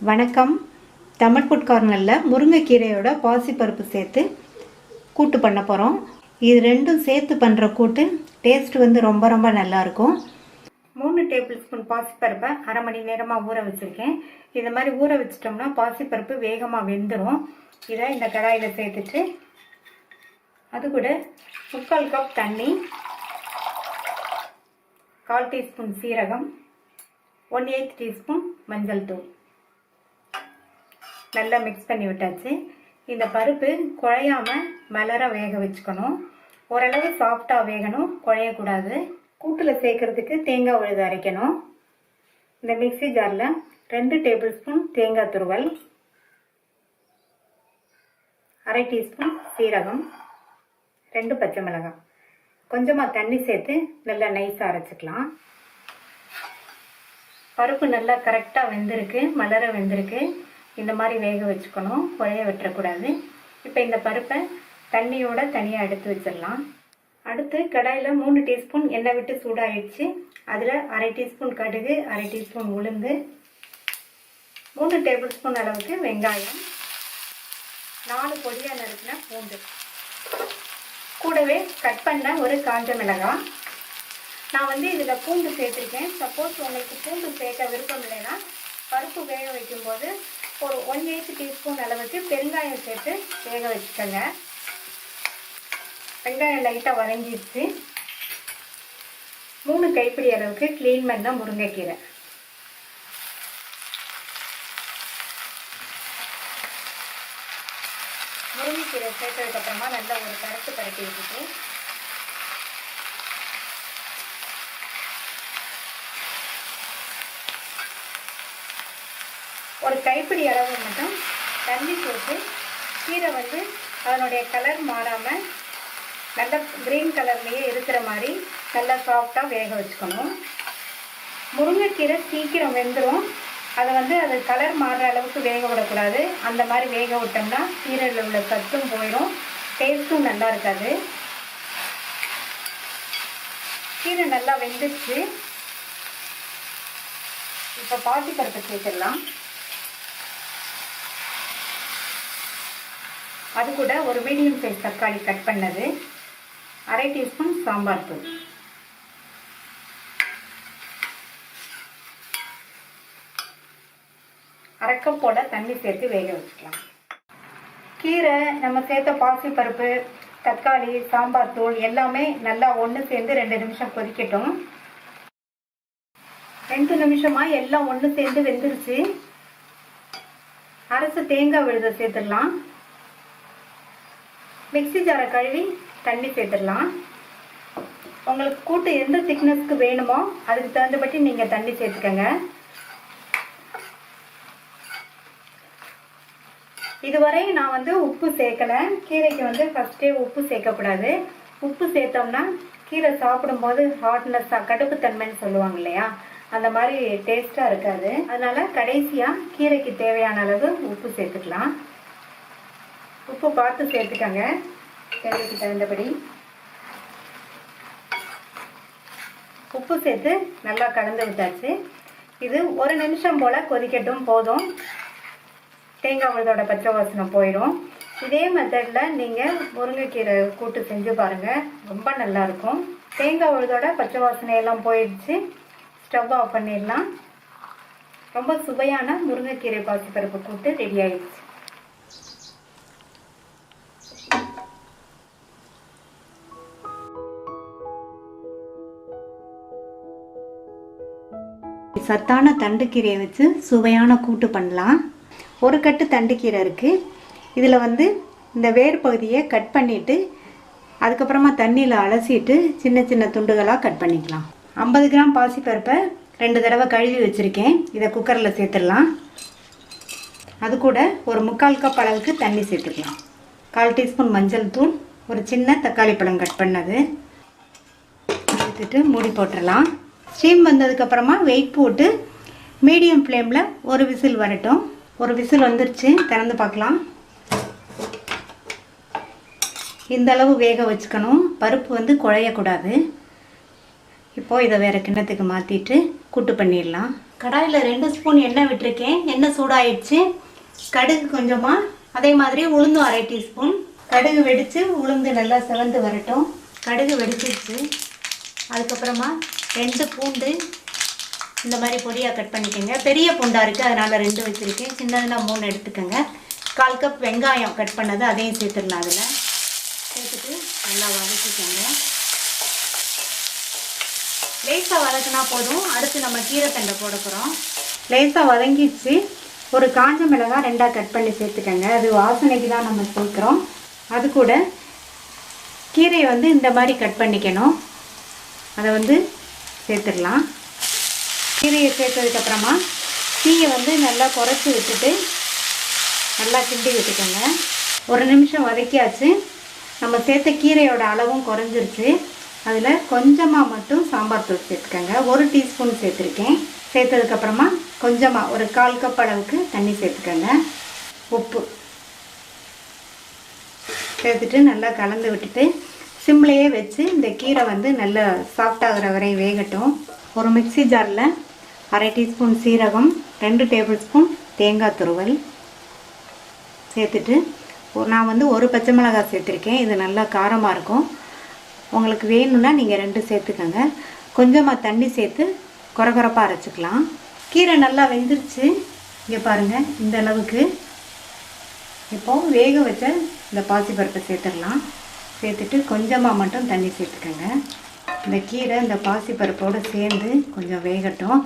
வணக்கம். தமிழ் ஃபுட் கார்னரில் முருங்கைக்கீரையோட பாசிப்பருப்பு சேர்த்து கூட்டு பண்ண போகிறோம். இது ரெண்டும் சேர்த்து பண்ணுற கூட்டு டேஸ்ட் வந்து ரொம்ப ரொம்ப நல்லாயிருக்கும். 3 டேபிள் ஸ்பூன் பாசிப்பருப்பை அரை மணி நேரமாக ஊற வச்சுருக்கேன். இது மாதிரி ஊற வச்சிட்டோம்னா பாசிப்பருப்பு வேகமாக வெந்துடும். இதை இந்த கடாயில் சேர்த்துட்டு அது கூட 3/4 கப் தண்ணி, 1/4 டீஸ்பூன் சீரகம், 1/8 டீஸ்பூன் மஞ்சள் தூள் நல்லா மிக்ஸ் பண்ணி விட்டாச்சு. இந்த பருப்பு குழையாமல் மலர வேக வச்சுக்கணும். ஓரளவு சாஃப்டாக வேகணும், குழையக்கூடாது. கூட்டில் சேர்க்கறதுக்கு தேங்காய் விழுது அரைக்கணும். இந்த மிக்ஸி ஜாரில் 2 டேபிள் ஸ்பூன் தேங்காய் துருவல், 1/2 டீஸ்பூன் சீரகம், 2 பச்சை மிளகாய், கொஞ்சமாக தண்ணி சேர்த்து நல்லா நைஸாக அரைச்சிக்கலாம். பருப்பு நல்லா கரெக்டாக வெந்திருக்கு, மலர வெந்திருக்கு. இந்த மாதிரி வேக வச்சுக்கணும், குழைய விட்டுறக்கூடாது. இப்போ இந்த பருப்பை தண்ணியோட தனியாக எடுத்து வச்சிடலாம். அடுத்து கடாயில் 3 டீஸ்பூன் எண்ணெய் விட்டு சூடாகிடுச்சு. அதில் 1/2 டீஸ்பூன் கடுகு, 1/2 டீஸ்பூன் உளுந்து, 3 டேபிள் ஸ்பூன் அளவுக்கு வெங்காயம், 4 பொடியாக நறுக்கின பூண்டு, கூடவே கட் பண்ண ஒரு காஞ்ச மிளகாய். நான் வந்து இதில் பூண்டு சேர்த்துருக்கேன். சப்போஸ் உங்களுக்கு பூண்டு சேர்க்க விருப்பம் இல்லைன்னா பருப்பு வேக வைக்கும்போது ஒரு 1/8 டீஸ்பூன் அளவுக்கு பெருங்காயம் சேர்த்து வேக வச்சுக்கோங்க. வெங்காயம் லைட்டாக வதங்கிடுச்சு. 3 கைப்பிடி அளவுக்கு க்ளீன் பண்ண முருங்கைக்கீரை, முருங்கைக்கீரை சேர்த்ததுக்கப்புறமா நல்லா ஒரு கரைச்சி பரட்டி விட்டுட்டு ஒரு கைப்பிடி அளவு மட்டும் தண்ணி போட்டு கீரை வந்து அதனுடைய கலர் மாறாமல் நல்லா க்ரீன் கலர்லேயே இருக்கிற மாதிரி நல்லா சாஃப்டாக வேக வச்சுக்கணும். முருங்கைக்கீரை சீக்கிரம் வெந்துடும். அதை வந்து அது கலர் மாறுற அளவுக்கு வேக விடக்கூடாது. அந்த மாதிரி வேக விட்டோம்னா கீரையில் உள்ள சத்தும் போயிடும், டேஸ்ட்டும் நல்லா இருக்காது. கீரை நல்லா வெந்துச்சு. இப்போ பாசிப்பருப்பு சேர்த்துடலாம். அது கூட ஒரு மீடியம் சைஸ் தக்காளி கட் பண்ணது, 1/2 டீஸ்பூன் சாம்பார் தூள், அரை கப் போல தண்ணி சேர்த்து வேக வச்சுக்கலாம். கீரை, நம்ம சேர்த்த பாசிப்பருப்பு, தக்காளி, சாம்பார் தூள் எல்லாமே நல்லா ஒன்று சேர்ந்து 2 நிமிஷம் கொதிக்கட்டும். 2 நிமிஷமா எல்லாம் ஒன்று சேர்ந்து வெந்துருச்சு. அரைச்ச தேங்காய் விழுதை சேர்த்துடலாம். மிக்ஸி ஜாரை கழுவி தண்ணி சேர்த்துடலாம். உங்களுக்கு கூட்டு எந்த திக்னஸ்க்கு வேணுமோ அதுக்கு தகுந்தபடி நீங்கள் தண்ணி சேர்த்துக்கங்க. இதுவரை நான் வந்து உப்பு சேர்க்கலை. கீரைக்கு வந்து ஃபஸ்ட்டே உப்பு சேர்க்கக்கூடாது. உப்பு சேர்த்தோம்னா கீரை சாப்பிடும்போது ஹாட்னஸ்ஸாக கடுப்புத்தன்மைன்னு சொல்லுவாங்க இல்லையா, அந்த மாதிரி டேஸ்ட்டாக இருக்காது. அதனால் கடைசியாக கீரைக்கு தேவையான அளவு உப்பு சேர்த்துக்கலாம். உப்பு பார்த்து சேர்த்துக்கங்க, தேவைக்கு தகுந்தபடி. உப்பு சேர்த்து நல்லா கலந்து விட்டாச்சு. இது 1 நிமிஷம் போல் கொதிக்கட்டும், போதும். தேங்காய் விழுதோட பச்சை வாசனை போயிடும். இதே மெத்தடில் நீங்கள் முருங்கைக்கீரை கூட்டு செஞ்சு பாருங்கள், ரொம்ப நல்லாயிருக்கும். தேங்காய் விழுதோட பச்சை வாசனையெல்லாம் போயிடுச்சு. ஸ்டவ் ஆஃப் பண்ணிடலாம். ரொம்ப சுவையான முருங்கைக்கீரை பாசிப்பருப்பு கூட்டு ரெடி ஆயிடுச்சு. சத்தான தண்டுக்கீரையை வச்சு சுவையான கூட்டு பண்ணலாம். ஒரு கட்டு தண்டுக்கீரை இருக்குது. இதில் வந்து இந்த வேர் பகுதியை கட் பண்ணிவிட்டு அதுக்கப்புறமா தண்ணியில் அலசிட்டு சின்ன சின்ன துண்டுகளாக கட் பண்ணிக்கலாம். 50 கிராம் பாசிப்பருப்பை 2 தடவை கழுவி வச்சுருக்கேன். இதை குக்கரில் சேர்த்துடலாம். அது கூட ஒரு 3/4 கப் அளவுக்கு தண்ணி சேர்த்துக்கலாம். 1/4 டீஸ்பூன் மஞ்சள் தூள், ஒரு சின்ன தக்காளி பழம் கட் பண்ணது சேர்த்துட்டு மூடி போட்டுடலாம். ஸ்டீம் வந்ததுக்கப்புறமா வெயிட் போட்டு மீடியம் ஃப்ளேமில் ஒரு விசில் வரட்டும். ஒரு விசில் வந்துருச்சு, திறந்து பார்க்கலாம். இந்த அளவு வேக வச்சுக்கணும். பருப்பு வந்து குழையக்கூடாது. இப்போது இதை வேறு கிண்ணத்துக்கு மாற்றிட்டு கூட்டு பண்ணிடலாம். கடாயில் 2 ஸ்பூன் எண்ணெய் விட்டுருக்கேன். எண்ணெய் சூடாயிடுச்சு. கடுகு கொஞ்சமாக, அதே மாதிரி உளுந்து 1/2 டீஸ்பூன். கடுகு வெடித்து உளுந்து நல்லா செவந்து வரட்டும். கடுகு வெடிச்சிருச்சு. அதுக்கப்புறமா 2 பூண்டு இந்த மாதிரி பொடியாக கட் பண்ணிக்கோங்க. பெரிய பூண்டாக இருக்குது, அதனால் 2 வச்சுருக்கேன். சின்னதுனா 3 எடுத்துக்கோங்க. 1/4 கப் வெங்காயம் கட் பண்ணது, அதையும் சேர்த்துடலாம். அதில் சேர்த்துட்டு நல்லா வதக்கிக்கோங்க. லேசாக வதக்கினா போதும். அடுத்து நம்ம கீரை தண்டை போட போகிறோம். லேசாக வதங்கிடுச்சு. ஒரு காஞ்ச மிளகாய் 2ஆக கட் பண்ணி சேர்த்துக்கோங்க. அது வாசனைக்கு தான் நம்ம சேர்க்குறோம். அது கூட கீரையை வந்து இந்த மாதிரி கட் பண்ணிக்கணும். அதை வந்து சேர்த்துடலாம். கீரையை சேர்த்ததுக்கப்புறமா தீயை வந்து நல்லா குறைச்சி விட்டுட்டு நல்லா கிண்டி விட்டுக்கோங்க. 1 நிமிஷம் வதக்கியாச்சு. நம்ம சேர்த்த கீரையோட அளவும் குறைஞ்சிருச்சு. அதில் கொஞ்சமாக மட்டும் சாம்பார் தூள் சேர்த்துக்கோங்க. 1 டீஸ்பூன் சேர்த்துருக்கேன். சேர்த்ததுக்கப்புறமா கொஞ்சமாக ஒரு 1/4 கப் அளவுக்கு தண்ணி சேர்த்துக்கோங்க. உப்பு சேர்த்துட்டு நல்லா கலந்து விட்டுட்டு சிம்லேயே வச்சு இந்த கீரை வந்து நல்லா சாஃப்டாகிற வரை வேகட்டும். ஒரு மிக்ஸி ஜாரில் 1/2 டீஸ்பூன் சீரகம், 2 டேபிள் ஸ்பூன் தேங்காய் துருவல் சேர்த்துட்டு நான் வந்து 1 பச்சை மிளகாய் சேர்த்துருக்கேன். இது நல்லா காரமாக இருக்கும். உங்களுக்கு வேணும்னா நீங்கள் 2 சேர்த்துக்கோங்க. கொஞ்சமாக தண்ணி சேர்த்து கொரகொரப்பாக அரைச்சிக்கலாம். கீரை நல்லா வெந்துருச்சு. இங்கே பாருங்கள், இந்த அளவுக்கு. இப்போது வேக வச்ச இந்த பாசிப்பருப்பை சேர்த்துடலாம். சேர்த்துட்டு கொஞ்சமாக மட்டும் தண்ணி சேர்த்துக்கோங்க. இந்த கீரை இந்த பாசிப்பருப்போடு சேர்ந்து கொஞ்சம் வேகட்டும்.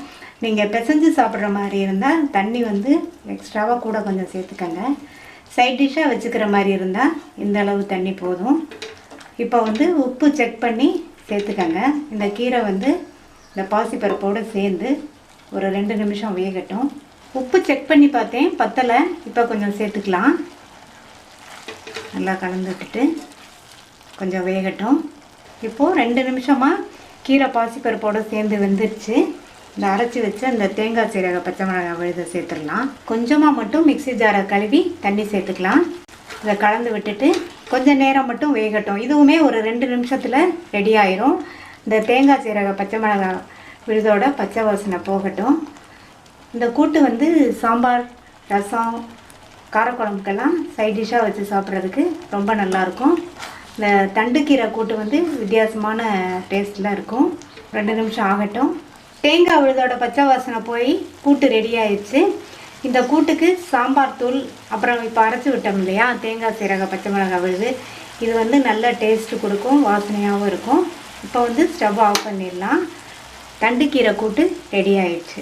நீங்கள் பிசைஞ்சு சாப்பிட்ற மாதிரி இருந்தால் தண்ணி வந்து எக்ஸ்ட்ராவாக கூட கொஞ்சம் சேர்த்துக்கோங்க. சைட் டிஷ்ஷாக வச்சுக்கிற மாதிரி இருந்தால் இந்த அளவு தண்ணி போதும். இப்போ வந்து உப்பு செக் பண்ணி சேர்த்துக்கோங்க. இந்த கீரை வந்து இந்த பாசிப்பருப்போடு சேர்ந்து ஒரு 2 நிமிஷம் வேகட்டும். உப்பு செக் பண்ணி பார்த்தேன், பத்தலை. இப்போ கொஞ்சம் சேர்த்துக்கலாம். நல்லா கலந்து விட்டுட்டு கொஞ்சம் வேகட்டும். இப்போது 2 நிமிஷமாக கீரை பாசிப்பருப்போடு சேர்ந்து வெந்துருச்சு. இந்த அரைச்சி வச்ச இந்த தேங்காய் சீரக பச்சை மிளகாய் விழுத சேர்த்துடலாம். கொஞ்சமாக மட்டும் மிக்ஸி ஜாரை கழுவி தண்ணி சேர்த்துக்கலாம். இதை கலந்து விட்டுட்டு கொஞ்சம் நேரம் மட்டும் வேகட்டும். இதுவுமே ஒரு 2 நிமிஷத்தில் ரெடி ஆயிரும். இந்த தேங்காய் சீரக பச்சை மிளகாய் விழுதோட பச்சை வாசனை போகட்டும். இந்த கூட்டு வந்து சாம்பார், ரசம், காரக்குழம்புக்கெல்லாம் சைட் டிஷ்ஷாக வச்சு சாப்பிட்றதுக்கு ரொம்ப நல்லாயிருக்கும். இந்த தண்டுக்கீரை கூட்டு வந்து வித்தியாசமான டேஸ்ட்டில் இருக்கும். 2 நிமிஷம் ஆகட்டும். தேங்காய் விழுதோட பச்சை வாசனை போய் கூட்டு ரெடி ஆயிடுச்சு. இந்த கூட்டுக்கு சாம்பார் தூள், அப்புறம் இப்போ அரைச்சி விட்டோம் இல்லையா தேங்காய் சீரக பச்சை மிளகாய் விழுது, இது வந்து நல்ல டேஸ்ட்டு கொடுக்கும், வாசனையாகவும் இருக்கும். இப்போ வந்து ஸ்டவ் ஆஃப் பண்ணிடலாம். தண்டுக்கீரை கூட்டு ரெடி ஆயிடுச்சு.